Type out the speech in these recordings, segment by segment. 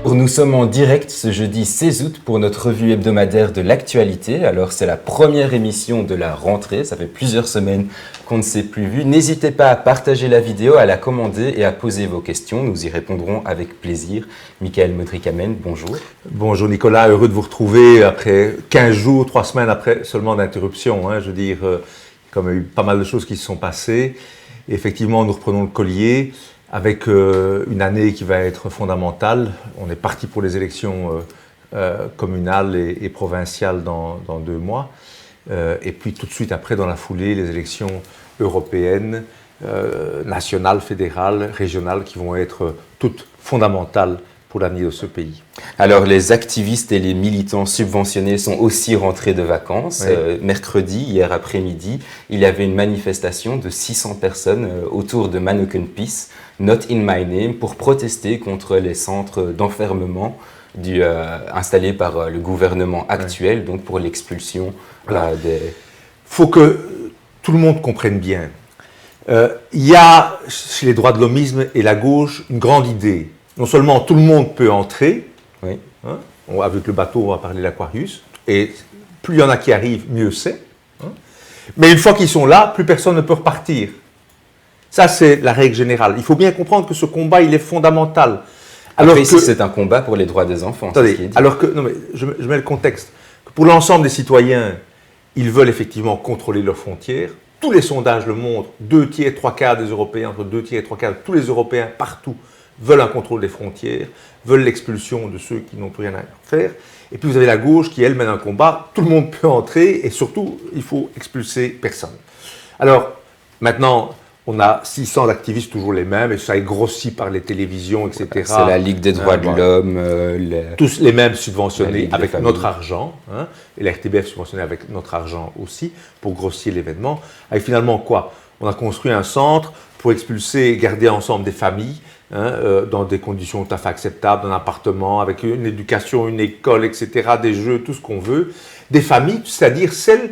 Nous sommes en direct ce jeudi 16 août pour notre revue hebdomadaire de l'actualité. Alors c'est la première émission de la rentrée, ça fait plusieurs semaines qu'on ne s'est plus vu. N'hésitez pas à partager la vidéo, à la commander et à poser vos questions. Nous y répondrons avec plaisir. Michael Modric-Amen, bonjour. Bonjour Nicolas, heureux de vous retrouver après 15 jours, 3 semaines après seulement d'interruption. Je veux dire, comme il y a eu pas mal de choses qui se sont passées. Et effectivement, nous reprenons le collier avec une année qui va être fondamentale. On est parti pour les élections communales et provinciales dans 2 mois. Et puis tout de suite après, dans la foulée, les élections européennes, nationales, fédérales, régionales, qui vont être toutes fondamentales pour l'avenir de ce pays. Alors les activistes et les militants subventionnés sont aussi rentrés de vacances. Oui. Mercredi, hier après-midi, il y avait une manifestation de 600 personnes autour de Manneken Pis, Not in My Name, pour protester contre les centres d'enfermement installés par le gouvernement actuel, oui. Donc pour l'expulsion des... Il faut que tout le monde comprenne bien. Il y a chez les droits de l'hommisme et la gauche une grande idée. Non seulement tout le monde peut entrer, oui. Avec le bateau, on va parler de l'Aquarius, et plus il y en a qui arrivent, mieux c'est. Mais une fois qu'ils sont là, plus personne ne peut repartir. Ça, c'est la règle générale. Il faut bien comprendre que ce combat, il est fondamental. Alors ici, c'est un combat pour les droits des enfants. Attendez, alors que, non mais je mets le contexte. Pour l'ensemble des citoyens, ils veulent effectivement contrôler leurs frontières. Tous les sondages le montrent, 2 tiers, 3 quarts des Européens, entre 2 tiers et 3 quarts, tous les Européens partout veulent un contrôle des frontières, veulent l'expulsion de ceux qui n'ont plus rien à faire. Et puis vous avez la gauche qui, elle, mène un combat. Tout le monde peut entrer et surtout, il faut expulser personne. Alors, maintenant, on a 600 activistes, toujours les mêmes, et ça est grossi par les télévisions, etc. C'est la Ligue des droits de l'homme. Tous les mêmes subventionnés avec notre argent, et la RTBF subventionnée avec notre argent aussi, pour grossir l'événement. Et finalement, quoi? On a construit un centre pour expulser et garder ensemble des familles, dans des conditions tout à fait acceptables, un appartement, avec une éducation, une école, etc., des jeux, tout ce qu'on veut. Des familles, c'est-à-dire celles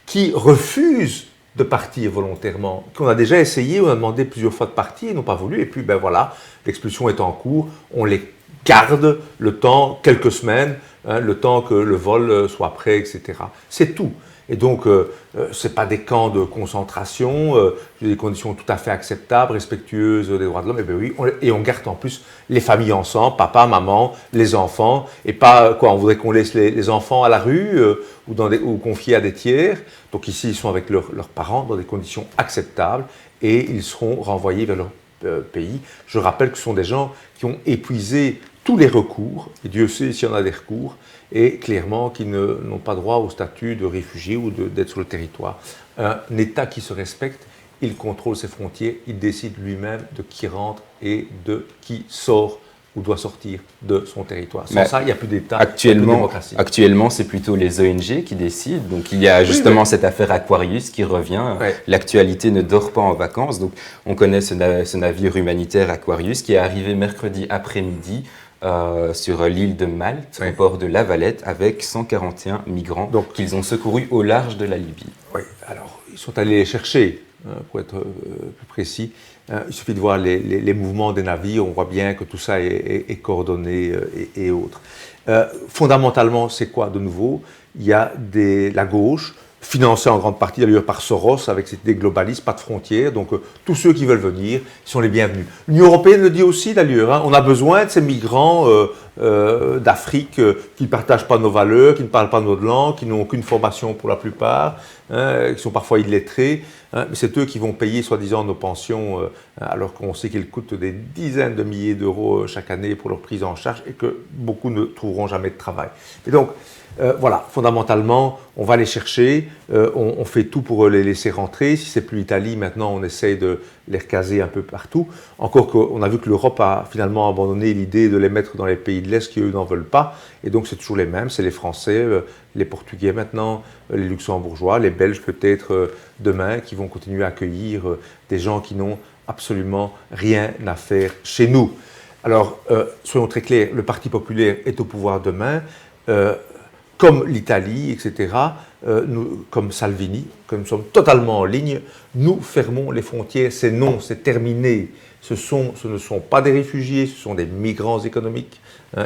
qui refusent de partir volontairement, qu'on a déjà essayé, on a demandé plusieurs fois de partir, ils n'ont pas voulu, et puis ben voilà, l'expulsion est en cours, on les garde le temps, quelques semaines, le temps que le vol soit prêt, etc. C'est tout. Et donc, ce n'est pas des camps de concentration, des conditions tout à fait acceptables, respectueuses des droits de l'homme, et bien oui, et on garde en plus les familles ensemble, papa, maman, les enfants, et pas quoi, on voudrait qu'on laisse les enfants à la rue ou confiés à des tiers. Donc ici, ils sont avec leurs parents dans des conditions acceptables et ils seront renvoyés vers leur pays. Je rappelle que ce sont des gens qui ont épuisé tous les recours, et Dieu sait s'il y en a des recours, et clairement qui n'ont pas droit au statut de réfugié ou d'être sur le territoire. Un État qui se respecte, il contrôle ses frontières, il décide lui-même de qui rentre et de qui sort ou doit sortir de son territoire. Sans ça, il n'y a plus d'État, il n'y a plus de démocratie. Actuellement, c'est plutôt les ONG qui décident. Donc, il y a justement cette affaire Aquarius qui revient. Ouais. L'actualité ne dort pas en vacances. Donc, on connaît ce navire humanitaire Aquarius qui est arrivé mercredi après-midi sur l'île de Malte, au port de La Valette, avec 141 migrants qu'ils ont secourus au large de la Libye. Oui, alors, ils sont allés les chercher, pour être plus précis. Il suffit de voir les mouvements des navires, on voit bien que tout ça est coordonné et autres. Fondamentalement, c'est quoi de nouveau? Il y a la gauche, financée en grande partie d'ailleurs par Soros, avec cette idée globaliste, pas de frontières, donc tous ceux qui veulent venir sont les bienvenus. L'Union européenne le dit aussi d'ailleurs, on a besoin de ces migrants d'Afrique qui ne partagent pas nos valeurs, qui ne parlent pas notre langue, qui n'ont aucune formation pour la plupart, qui sont parfois illettrés, mais c'est eux qui vont payer soi-disant nos pensions, alors qu'on sait qu'ils coûtent des dizaines de milliers d'euros chaque année pour leur prise en charge et que beaucoup ne trouveront jamais de travail. Et donc, voilà, fondamentalement, on va les chercher, on fait tout pour les laisser rentrer. Si c'est plus l'Italie, maintenant on essaye de les recaser un peu partout. Encore qu'on a vu que l'Europe a finalement abandonné l'idée de les mettre dans les pays de l'Est qui eux n'en veulent pas. Et donc c'est toujours les mêmes, c'est les Français, les Portugais maintenant, les Luxembourgeois, les Belges peut-être demain qui vont continuer à accueillir des gens qui n'ont absolument rien à faire chez nous. Alors, soyons très clairs, le Parti populaire est au pouvoir demain. Comme l'Italie, etc., comme Salvini, comme nous sommes totalement en ligne, nous fermons les frontières, c'est non, c'est terminé. ce ne sont pas des réfugiés, ce sont des migrants économiques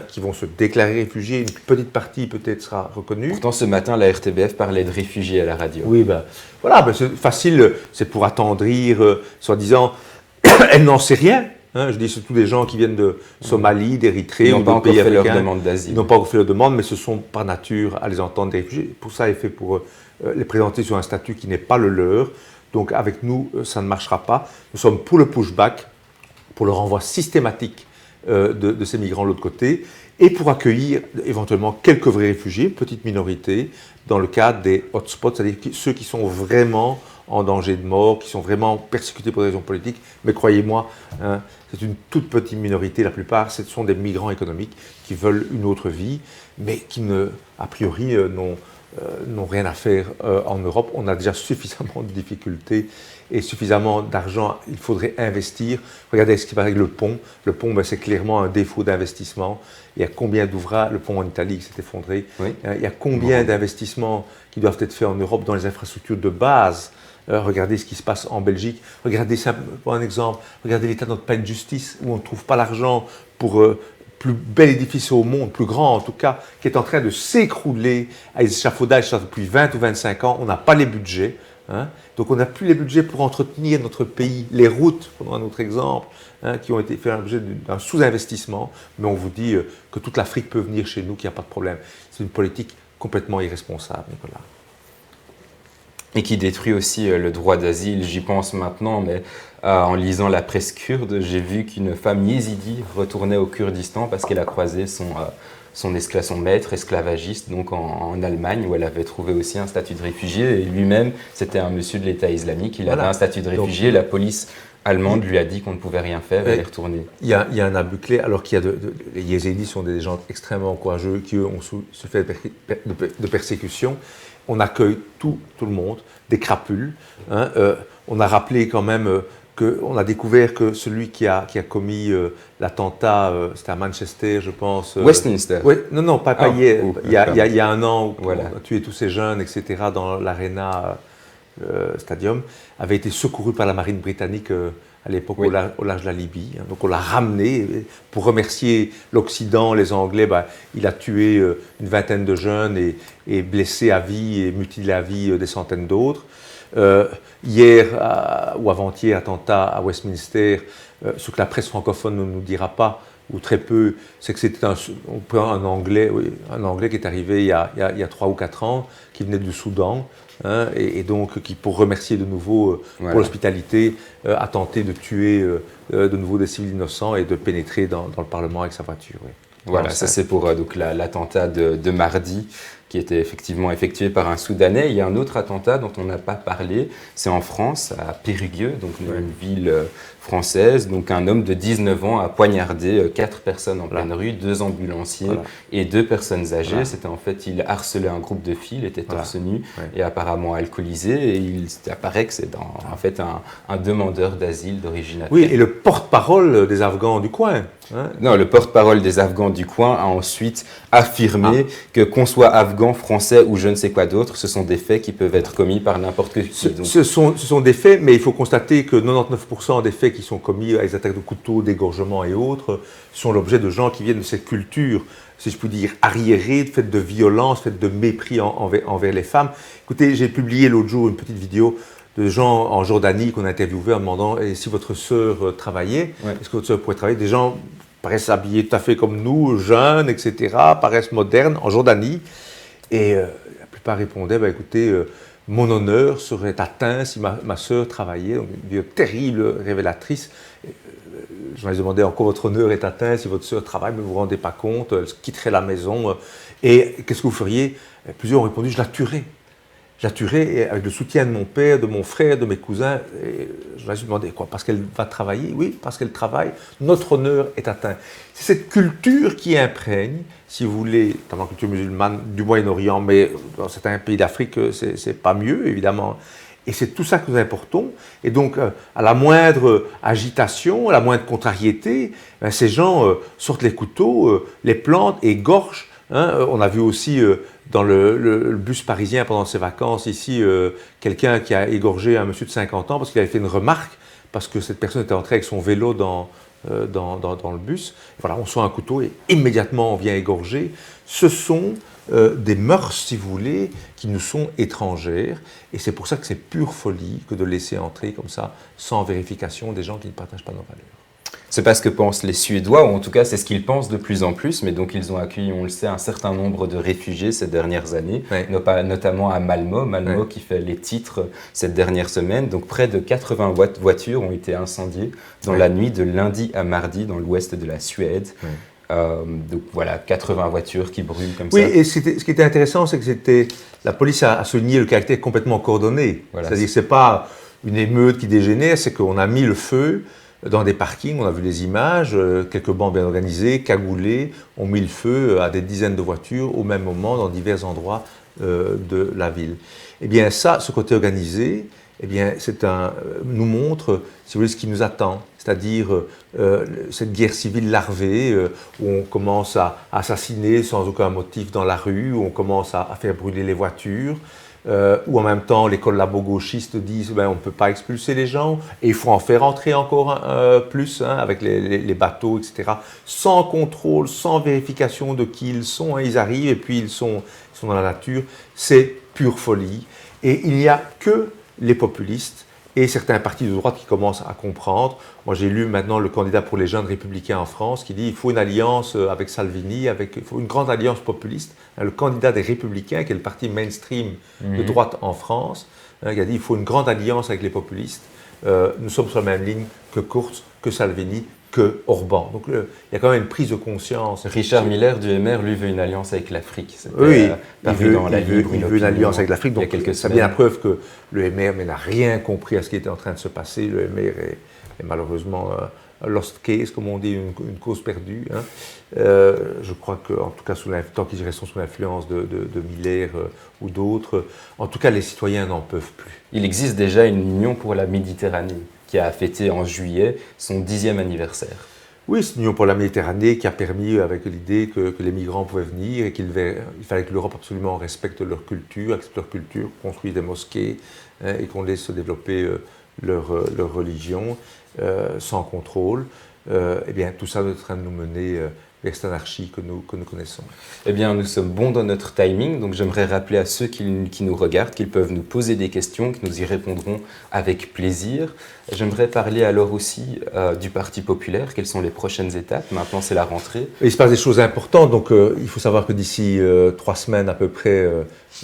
qui vont se déclarer réfugiés. Une petite partie peut-être sera reconnue. Pourtant, ce matin, la RTBF parlait de réfugiés à la radio. Oui, voilà, c'est facile, c'est pour attendrir, soi-disant, elle n'en sait rien. Je dis surtout des gens qui viennent de Somalie, d'Érythrée ou d'autres pays africains. Ils n'ont pas encore fait leur demande d'asile. Ils n'ont pas encore fait leur demande, mais ce sont par nature à les entendre des réfugiés. Pour ça, il est fait pour les présenter sur un statut qui n'est pas le leur. Donc avec nous, ça ne marchera pas. Nous sommes pour le pushback, pour le renvoi systématique de ces migrants de l'autre côté, et pour accueillir éventuellement quelques vrais réfugiés, petite minorité, dans le cadre des hotspots, c'est-à-dire ceux qui sont vraiment en danger de mort, qui sont vraiment persécutés pour des raisons politiques. Mais croyez-moi, c'est une toute petite minorité. La plupart, ce sont des migrants économiques qui veulent une autre vie, mais qui, a priori, n'ont rien à faire en Europe. On a déjà suffisamment de difficultés et suffisamment d'argent. Il faudrait investir. Regardez ce qui passe avec le pont. Le pont, c'est clairement un défaut d'investissement. Il y a combien d'ouvrages, le pont en Italie qui s'est effondré, oui. Il y a combien d'investissements qui doivent être faits en Europe dans les infrastructures de base. Regardez ce qui se passe en Belgique. Regardez, pour un exemple, regardez l'état de notre palais de justice où on ne trouve pas l'argent pour le plus bel édifice au monde, plus grand en tout cas, qui est en train de s'écrouler à échafaudage depuis 20 ou 25 ans. On n'a pas les budgets. Donc on n'a plus les budgets pour entretenir notre pays. Les routes, prenons un autre exemple, qui ont été fait l'objet d'un sous-investissement, mais on vous dit que toute l'Afrique peut venir chez nous, qu'il n'y a pas de problème. C'est une politique complètement irresponsable, Nicolas. Et qui détruit aussi le droit d'asile, j'y pense maintenant, mais en lisant la presse kurde, j'ai vu qu'une femme yézidi retournait au Kurdistan parce qu'elle a croisé son maître esclavagiste donc en Allemagne, où elle avait trouvé aussi un statut de réfugié, et lui-même, c'était un monsieur de l'État islamique, il avait un statut de réfugié, la police allemande lui a dit qu'on ne pouvait rien faire et elle est retournée. Il y a un abus clé, alors qu'il y a les yézidis sont des gens extrêmement courageux qui, eux, ont souffert de persécution. On accueille tout le monde, des crapules. On a rappelé quand même qu'on a découvert que celui qui a commis l'attentat, c'était à Manchester, je pense. Westminster. Oui, non, pas hier. Il y a un an, où on a tué tous ces jeunes, etc., dans l'Arena Stadium, avait été secouru par la marine britannique à l'époque au large de la Libye. Donc on l'a ramené pour remercier l'Occident, les Anglais. Il a tué une vingtaine de jeunes et blessé à vie et mutilé à vie des centaines d'autres. Hier ou avant-hier, attentat à Westminster, ce que la presse francophone ne nous dira pas, ou très peu, c'est que c'était un Anglais qui est arrivé il y a 3 ou 4 ans, qui venait du Soudan, et donc qui, pour remercier de nouveau pour l'hospitalité, a tenté de tuer de nouveau des civils innocents et de pénétrer dans le Parlement avec sa voiture. Oui. Voilà, ça c'est pour l'attentat de mardi, qui était effectivement effectué par un Soudanais. Il y a un autre attentat dont on n'a pas parlé, c'est en France, à Périgueux, donc une ville française. Donc un homme de 19 ans a poignardé 4 personnes en pleine rue, 2 ambulanciers et 2 personnes âgées. C'était en fait, il harcelait un groupe de filles, il était torse nu et apparemment alcoolisé. Et il apparaît que c'est en fait un demandeur d'asile d'origine afghane. Oui, et le porte-parole des Afghans du coin. Non, le porte-parole des Afghans du coin a ensuite affirmé que qu'on soit afghan, français ou je ne sais quoi d'autre, ce sont des faits qui peuvent être commis par n'importe qui. Ce sont des faits, mais il faut constater que 99% des faits qui sont commis avec des attaques de couteau, d'égorgement et autres sont l'objet de gens qui viennent de cette culture, si je puis dire, arriérée, faite de violence, faite de mépris envers les femmes. Écoutez, j'ai publié l'autre jour une petite vidéo de gens en Jordanie qu'on a interviewés en demandant si votre sœur travaillait, est-ce que votre sœur pourrait travailler? Des gens paraissent habillés tout à fait comme nous, jeunes, etc., paraissent modernes, en Jordanie. Et la plupart répondaient, écoutez, mon honneur serait atteint si ma sœur travaillait. Donc, une vidéo terrible, révélatrice. Je me demandais encore, votre honneur est atteint si votre sœur travaille, mais vous ne vous rendez pas compte, elle quitterait la maison. Et qu'est-ce que vous feriez? Plusieurs ont répondu, je la tuerais. Je la tuerais avec le soutien de mon père, de mon frère, de mes cousins. Et je me suis demandé, quoi, parce qu'elle va travailler? Oui, parce qu'elle travaille, notre honneur est atteint. C'est cette culture qui imprègne, si vous voulez, dans la culture musulmane du Moyen-Orient, mais dans certains pays d'Afrique, c'est pas mieux, évidemment. Et c'est tout ça que nous importons. Et donc, à la moindre agitation, à la moindre contrariété, ces gens sortent les couteaux, les plantent, égorgent. On a vu aussi dans le bus parisien pendant ses vacances ici, quelqu'un qui a égorgé un monsieur de 50 ans parce qu'il avait fait une remarque parce que cette personne était entrée avec son vélo dans le bus. Voilà, on sort un couteau et immédiatement on vient égorger. Ce sont des mœurs, si vous voulez, qui nous sont étrangères. Et c'est pour ça que c'est pure folie que de laisser entrer comme ça, sans vérification, des gens qui ne partagent pas nos valeurs. C'est pas ce que pensent les Suédois, ou en tout cas c'est ce qu'ils pensent de plus en plus, mais donc ils ont accueilli, on le sait, un certain nombre de réfugiés ces dernières années, notamment à Malmö qui fait les titres cette dernière semaine. Donc près de 80 voitures ont été incendiées dans la nuit de lundi à mardi dans l'ouest de la Suède. Donc voilà, 80 voitures qui brûlent comme ça. Oui, et ce qui était intéressant, c'est que la police a souligné le caractère complètement coordonné. Voilà, c'est-à-dire que ce n'est pas une émeute qui dégénère, c'est qu'on a mis le feu dans des parkings, on a vu les images, quelques bancs bien organisés, cagoulés, ont mis le feu à des dizaines de voitures au même moment dans divers endroits de la ville. Eh bien ça, ce côté organisé, eh bien, nous montre, si vous voulez, ce qui nous attend, c'est-à-dire cette guerre civile larvée où on commence à assassiner sans aucun motif dans la rue, où on commence à faire brûler les voitures, où en même temps les collabo-gauchistes disent on ne peut pas expulser les gens et il faut en faire entrer encore plus avec les bateaux, etc. Sans contrôle, sans vérification de qui ils sont, ils arrivent et puis ils sont dans la nature. C'est pure folie. Et il n'y a que les populistes et certains partis de droite qui commencent à comprendre. Moi, j'ai lu maintenant le candidat pour les jeunes républicains en France qui dit qu'il faut une alliance avec Salvini, il faut une grande alliance populiste. Le candidat des Républicains, qui est le parti mainstream de droite en France, il a dit qu'il faut une grande alliance avec les populistes. Nous sommes sur la même ligne que Kurz, que Salvini, que Orban. Donc il y a quand même une prise de conscience. Richard Miller du MR, lui, veut une alliance avec l'AFrique. Oui, il veut une alliance avec l'Afrique. Donc c'est bien la preuve que le MR n'a rien compris à ce qui était en train de se passer. Le MR est malheureusement un lost case, comme on dit, une cause perdue. Je crois qu'en tout cas, tant qu'ils restent sous l'influence de Miller ou d'autres, en tout cas, les citoyens n'en peuvent plus. Il existe déjà une Union pour la Méditerranée qui a fêté en juillet son 10e anniversaire. Oui, c'est une Union pour la Méditerranée qui a permis, avec l'idée que les migrants pouvaient venir et qu'il fallait que l'Europe absolument respecte leur culture, construise des mosquées et qu'on laisse se développer leur religion sans contrôle. Eh bien, tout ça est en train de nous mener vers cette anarchie que nous connaissons. Eh bien, nous sommes bons dans notre timing, donc j'aimerais rappeler à ceux qui nous regardent qu'ils peuvent nous poser des questions, que nous y répondrons avec plaisir. J'aimerais parler alors aussi du Parti populaire. Quelles sont les prochaines étapes? Maintenant, c'est la rentrée. Il se passe des choses importantes, donc il faut savoir que d'ici 3 semaines à peu près,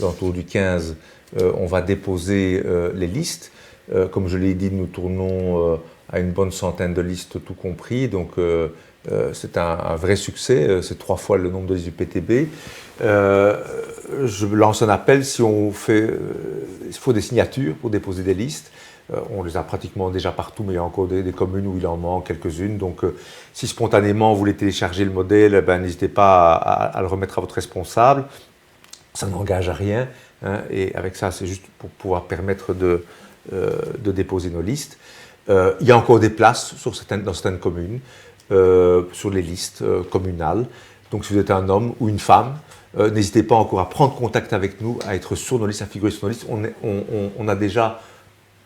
autour du 15, on va déposer les listes. Comme je l'ai dit, nous tournons à une bonne centaine de listes tout compris, donc c'est un vrai succès, c'est 3 fois le nombre de listes du PTB. Je lance un appel, il faut des signatures pour déposer des listes. On les a pratiquement déjà partout, mais il y a encore des communes où il en manque quelques-unes. Donc si spontanément vous voulez télécharger le modèle, n'hésitez pas à le remettre à votre responsable. Ça n'engage à rien, et avec ça, c'est juste pour pouvoir permettre de déposer nos listes. Il y a encore des places dans certaines communes, sur les listes communales. Donc si vous êtes un homme ou une femme, n'hésitez pas encore à prendre contact avec nous, à être sur nos listes, à figurer sur nos listes. On a déjà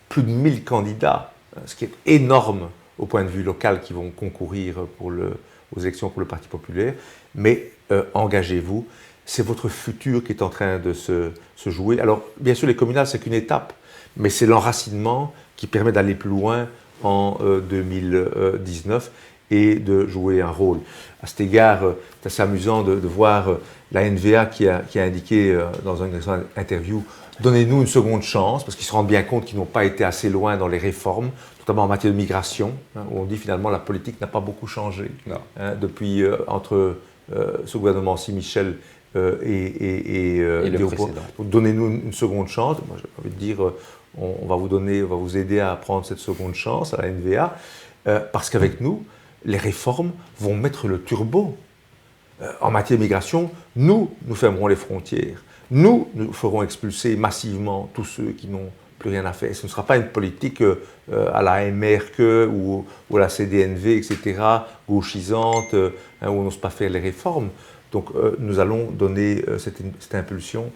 plus de 1000 candidats, ce qui est énorme au point de vue local, qui vont concourir aux élections pour le Parti populaire. Mais engagez-vous, c'est votre futur qui est en train de se jouer. Alors bien sûr, les communales, c'est qu'une étape, mais c'est l'enracinement qui permet d'aller plus loin en 2019 et de jouer un rôle. À cet égard, c'est assez amusant de voir la NVA qui a indiqué dans une interview « Donnez-nous une seconde chance », parce qu'ils se rendent bien compte qu'ils n'ont pas été assez loin dans les réformes, notamment en matière de migration, où on dit finalement la politique n'a pas beaucoup changé depuis entre ce gouvernement-ci, Michel et le précédent. Donc donnez-nous une seconde chance. Moi, j'ai envie de dire, on va vous aider à prendre cette seconde chance à la NVA, parce qu'avec nous, les réformes vont mettre le turbo. En matière de migration, nous fermerons les frontières. Nous ferons expulser massivement tous ceux qui n'ont plus rien à faire. Ce ne sera pas une politique à la MRK ou à la CDNV, etc., gauchisante, où on n'ose pas faire les réformes. Donc nous allons donner cette impulsion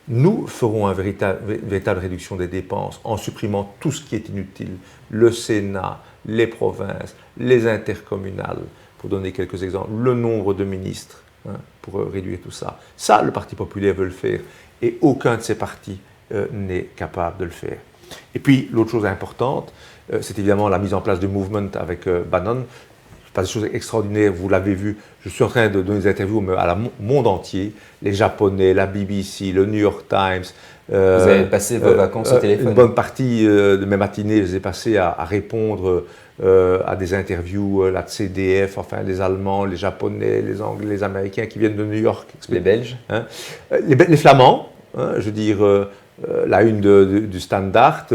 Nous ferons une véritable réduction des dépenses en supprimant tout ce qui est inutile, le Sénat, les provinces, les intercommunales, pour donner quelques exemples, le nombre de ministres, pour réduire tout ça. Ça, le Parti populaire veut le faire, et aucun de ces partis n'est capable de le faire. Et puis, l'autre chose importante, c'est évidemment la mise en place du movement avec Bannon. Pas des choses extraordinaires, vous l'avez vu, je suis en train de donner des interviews à monde entier, les Japonais, la BBC, le New York Times. Vous avez passé vos vacances au téléphone? Une bonne partie de mes matinées, je les ai passées à répondre à des interviews, la CDF, enfin les Allemands, les Japonais, les Anglais, les Américains qui viennent de New York. Les Belges, les Flamands, je veux dire, la une du Standard,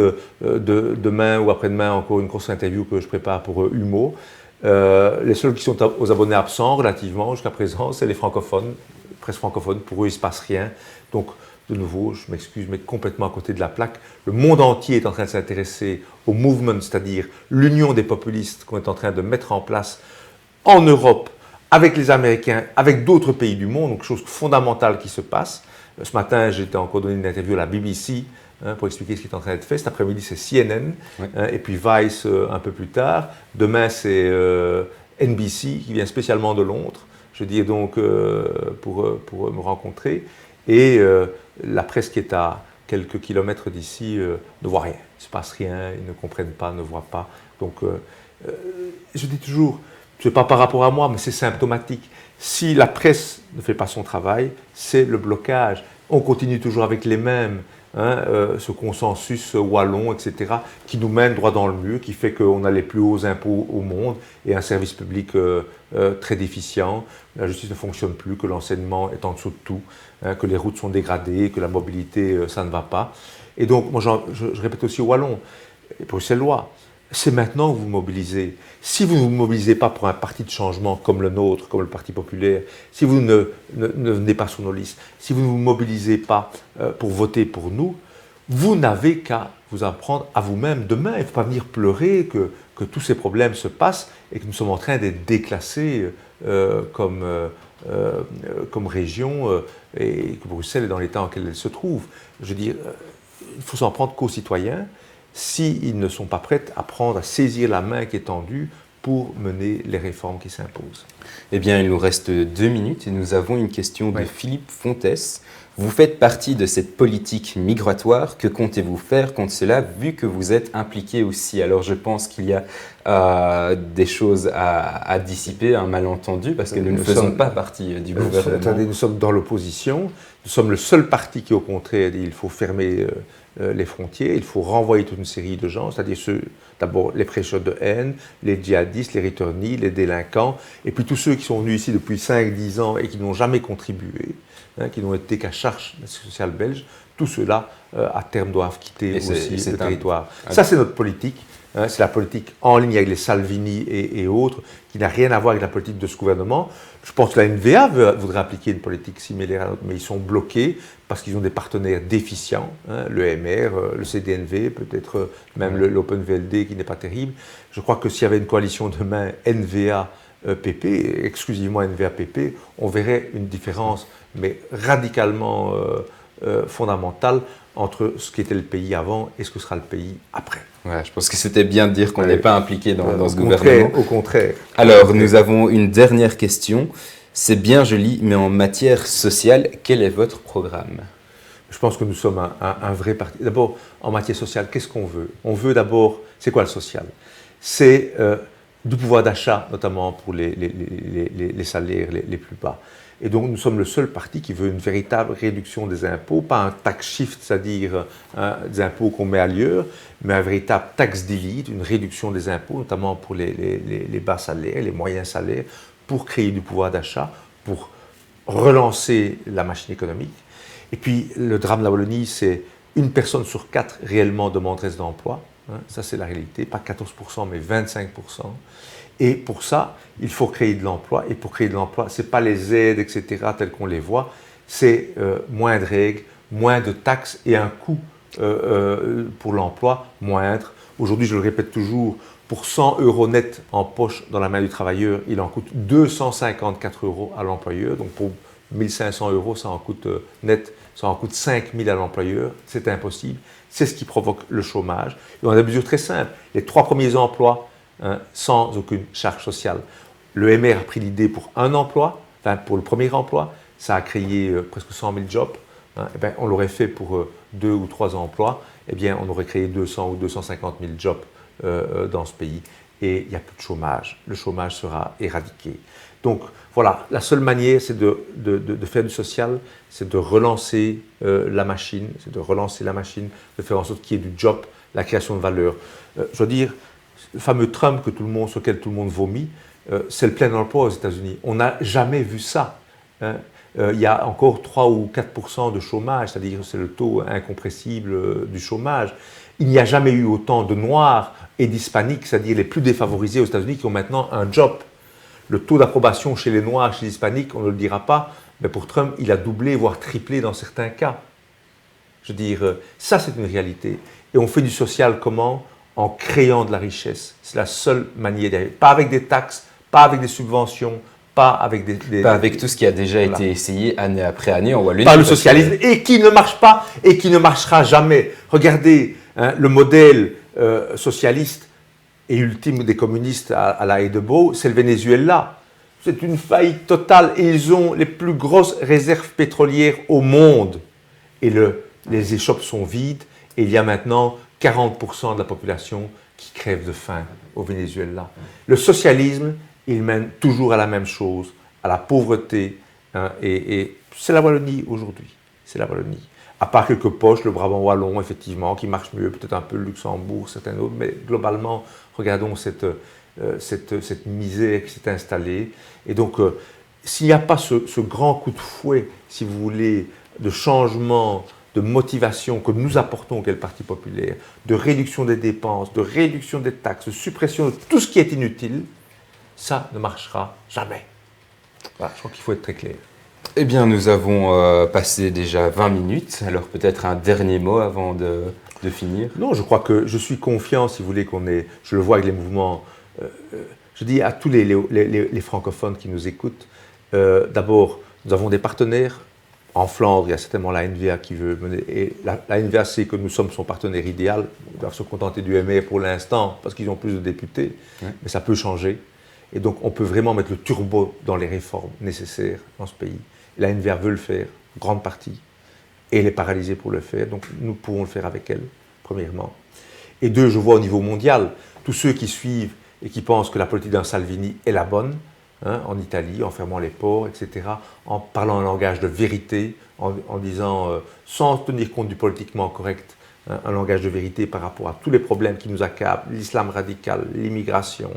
demain ou après-demain encore une grosse interview que je prépare pour Humo. Les seuls qui sont aux abonnés absents relativement jusqu'à présent, c'est les francophones, presse francophone. Pour eux, il ne se passe rien. Donc, de nouveau, je m'excuse, mais complètement à côté de la plaque. Le monde entier est en train de s'intéresser au mouvement, c'est-à-dire l'union des populistes qu'on est en train de mettre en place en Europe, avec les Américains, avec d'autres pays du monde, donc chose fondamentale qui se passe. Ce matin, j'ai encore donné une interview à la BBC pour expliquer ce qui est en train d'être fait. Cet après-midi, c'est CNN, oui. Et puis Vice un peu plus tard. Demain, c'est NBC qui vient spécialement de Londres, je dis donc pour me rencontrer. Et la presse qui est à quelques kilomètres d'ici ne voit rien, il ne se passe rien, ils ne comprennent pas, ne voient pas. Donc, je dis toujours, ce n'est pas par rapport à moi, mais c'est symptomatique. Si la presse ne fait pas son travail, c'est le blocage. On continue toujours avec les mêmes, ce consensus wallon, etc., qui nous mène droit dans le mur, qui fait qu'on a les plus hauts impôts au monde et un service public très déficient. La justice ne fonctionne plus, que l'enseignement est en dessous de tout, que les routes sont dégradées, que la mobilité, ça ne va pas. Et donc, moi, je répète aussi aux Wallons, et bruxellois, c'est maintenant que vous vous mobilisez. Si vous ne vous mobilisez pas pour un parti de changement comme le nôtre, comme le Parti populaire, si vous ne venez pas sur nos listes, si vous ne vous mobilisez pas pour voter pour nous, vous n'avez qu'à vous en prendre à vous-même. Demain, il ne faut pas venir pleurer que tous ces problèmes se passent et que nous sommes en train d'être déclassés comme région et que Bruxelles est dans l'état dans lequel elle se trouve. Je veux dire, il faut s'en prendre qu'aux citoyens s'ils ne sont pas prêts à saisir la main qui est tendue pour mener les réformes qui s'imposent. Eh bien, il nous reste 2 minutes et nous avons une question de Philippe Fontès. Vous faites partie de cette politique migratoire. Que comptez-vous faire contre cela, vu que vous êtes impliqué aussi? Alors, je pense qu'il y a des choses à dissiper, un malentendu, parce que nous ne faisons pas partie du gouvernement. Attendez, nous sommes dans l'opposition. Nous sommes le seul parti qui, au contraire, dit qu'il faut fermer les frontières, il faut renvoyer toute une série de gens, c'est-à-dire d'abord les prêcheurs de haine, les djihadistes, les returnees, les délinquants, et puis tous ceux qui sont venus ici depuis 5-10 ans et qui n'ont jamais contribué, qui n'ont été qu'à charge de la sécurité sociale belge, tous ceux-là, à terme, doivent quitter aussi le territoire. Ça, c'est notre politique. C'est la politique en ligne avec les Salvini et autres, qui n'a rien à voir avec la politique de ce gouvernement. Je pense que la NVA voudrait appliquer une politique similaire à la nôtre, mais ils sont bloqués parce qu'ils ont des partenaires déficients, le MR, le CDNV, peut-être même l'OpenVLD qui n'est pas terrible. Je crois que s'il y avait une coalition demain NVA-PP, exclusivement NVA-PP, on verrait une différence, mais radicalement fondamentale, entre ce qu'était le pays avant et ce que sera le pays après. Ouais, je pense que c'était bien de dire qu'on n'est pas impliqué dans ce gouvernement. Au contraire. Alors, nous avons une dernière question. C'est bien joli, mais en matière sociale, quel est votre programme? Je pense que nous sommes un vrai parti. D'abord, en matière sociale, qu'est-ce qu'on veut? On veut d'abord, c'est quoi le social? C'est du pouvoir d'achat, notamment pour les salaires les plus bas. Et donc, nous sommes le seul parti qui veut une véritable réduction des impôts, pas un tax shift, c'est-à-dire des impôts qu'on met ailleurs, mais un véritable tax delete, une réduction des impôts, notamment pour les bas salaires, les moyens salaires, pour créer du pouvoir d'achat, pour relancer la machine économique. Et puis, le drame de la Wallonie, c'est 1 personne sur 4 réellement demandeuse d'emploi. Ça, c'est la réalité, pas 14%, mais 25%. Et pour ça, il faut créer de l'emploi. Et pour créer de l'emploi, ce n'est pas les aides, etc., telles qu'on les voit. C'est moins de règles, moins de taxes et un coût pour l'emploi moindre. Aujourd'hui, je le répète toujours, pour 100 € net en poche dans la main du travailleur, il en coûte 254 € à l'employeur. Donc pour 1500 €, ça en coûte net, ça en coûte 5000 à l'employeur. C'est impossible. C'est ce qui provoque le chômage. Et on a des mesures très simples. Les 3 premiers emplois, sans aucune charge sociale. Le MR a pris l'idée pour un emploi, enfin pour le premier emploi, ça a créé presque 100 000 jobs. Eh bien, on l'aurait fait pour 2 ou 3 emplois, eh bien, on aurait créé 200 ou 250 000 jobs dans ce pays. Et il n'y a plus de chômage. Le chômage sera éradiqué. Donc voilà, la seule manière, c'est de faire du social, c'est de relancer la machine, de faire en sorte qu'il y ait du job, la création de valeur. Je veux dire, le fameux Trump sur lequel tout le monde vomit, c'est le plein emploi aux États-Unis. On n'a jamais vu ça. Il y a encore 3 ou 4% de chômage, c'est-à-dire c'est le taux incompressible du chômage. Il n'y a jamais eu autant de Noirs et d'Hispaniques, c'est-à-dire les plus défavorisés aux États-Unis, qui ont maintenant un job. Le taux d'approbation chez les Noirs, chez les Hispaniques, on ne le dira pas, mais pour Trump, il a doublé, voire triplé dans certains cas. Je veux dire, ça c'est une réalité. Et on fait du social comment? En créant de la richesse. C'est la seule manière d'y arriver. Pas avec des taxes, pas avec des subventions, pas avec pas avec tout ce qui a déjà été essayé année après année en Wallonie. Par le socialisme, et qui ne marche pas et qui ne marchera jamais. Regardez le modèle socialiste et ultime des communistes à la Haye-de-Beauce, c'est le Venezuela. C'est une faillite totale et ils ont les plus grosses réserves pétrolières au monde. Et les échoppes sont vides et il y a maintenant 40% de la population qui crève de faim au Venezuela. Le socialisme, il mène toujours à la même chose, à la pauvreté. Et c'est la Wallonie aujourd'hui. C'est la Wallonie. À part quelques poches, le Brabant wallon, effectivement, qui marche mieux, peut-être un peu le Luxembourg, certains autres, mais globalement, regardons cette misère qui s'est installée. Et donc, s'il n'y a pas ce grand coup de fouet, si vous voulez, de changement, de motivation que nous apportons, qu'est le Parti populaire, de réduction des dépenses, de réduction des taxes, de suppression de tout ce qui est inutile, ça ne marchera jamais. Voilà, je crois qu'il faut être très clair. Eh bien, nous avons passé déjà 20 minutes, alors peut-être un dernier mot avant de finir. Non, je crois que je suis confiant, si vous voulez, je le vois avec les mouvements, je dis à tous les francophones qui nous écoutent, d'abord, nous avons des partenaires. En Flandre, il y a certainement la NVA qui veut mener, et la NVA sait que nous sommes son partenaire idéal. Ils doivent se contenter du MR pour l'instant, parce qu'ils ont plus de députés, mais ça peut changer. Et donc, on peut vraiment mettre le turbo dans les réformes nécessaires dans ce pays. La NVA veut le faire, grande partie, et elle est paralysée pour le faire. Donc, nous pouvons le faire avec elle, premièrement. Et deux, je vois au niveau mondial, tous ceux qui suivent et qui pensent que la politique d'un Salvini est la bonne, en Italie, en fermant les ports, etc., en parlant un langage de vérité, en disant, sans tenir compte du politiquement correct, un langage de vérité par rapport à tous les problèmes qui nous accablent, l'islam radical, l'immigration,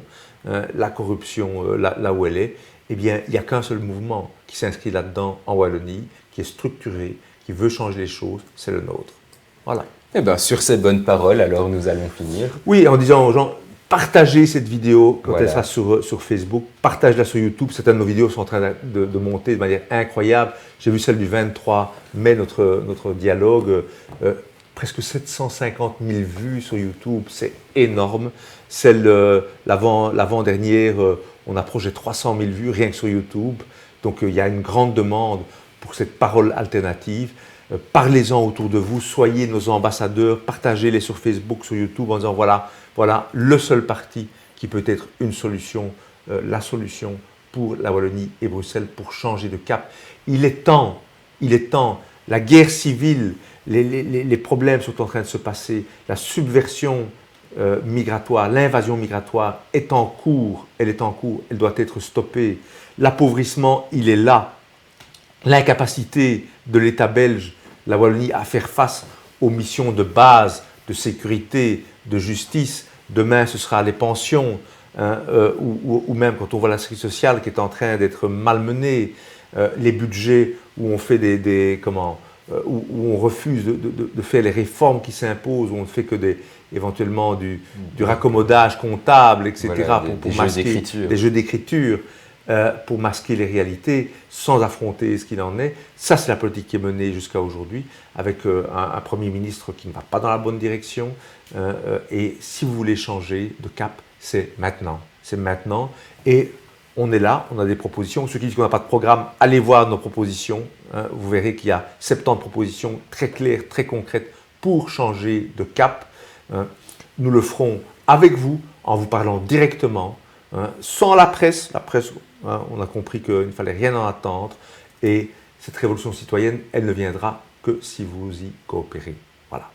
la corruption là où elle est, eh bien, il n'y a qu'un seul mouvement qui s'inscrit là-dedans en Wallonie, qui est structuré, qui veut changer les choses, c'est le nôtre. Voilà. Eh bien, sur ces bonnes paroles, alors nous allons finir. Oui, en disant aux gens, partagez cette vidéo quand elle sera sur Facebook, partagez-la sur YouTube. Certaines de nos vidéos sont en train de monter de manière incroyable. J'ai vu celle du 23 mai, notre dialogue, presque 750 000 vues sur YouTube, c'est énorme. Celle l'avant-dernière, on approche des 300 000 vues rien que sur YouTube. Donc il y a une grande demande pour cette parole alternative. Parlez-en autour de vous, soyez nos ambassadeurs, partagez-les sur Facebook, sur YouTube en disant voilà le seul parti qui peut être une solution, la solution pour la Wallonie et Bruxelles pour changer de cap. Il est temps, la guerre civile, les problèmes sont en train de se passer, la subversion migratoire, l'invasion migratoire est en cours, elle doit être stoppée. L'appauvrissement, il est là. L'incapacité de l'État belge, la Wallonie, à faire face aux missions de base, de sécurité, de justice. Demain, ce sera les pensions, ou même quand on voit la sécurité sociale qui est en train d'être malmenée, les budgets où on fait où on refuse de faire les réformes qui s'imposent, où on ne fait que éventuellement du raccommodage comptable, etc., voilà, pour masquer des jeux d'écriture. Pour masquer les réalités sans affronter ce qu'il en est. Ça, c'est la politique qui est menée jusqu'à aujourd'hui avec un Premier ministre qui ne va pas dans la bonne direction. Et si vous voulez changer de cap, c'est maintenant. C'est maintenant. Et on est là, on a des propositions. Ceux qui disent qu'on n'a pas de programme, allez voir nos propositions. Vous verrez qu'il y a 70 propositions très claires, très concrètes pour changer de cap. Nous le ferons avec vous, en vous parlant directement, sans la presse. La presse, on a compris qu'il ne fallait rien en attendre. Et cette révolution citoyenne, elle ne viendra que si vous y coopérez. Voilà.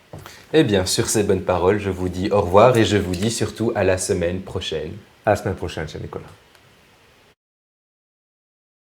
Eh bien, sur ces bonnes paroles, je vous dis au revoir et je vous dis surtout à la semaine prochaine. À la semaine prochaine, cher Nicolas.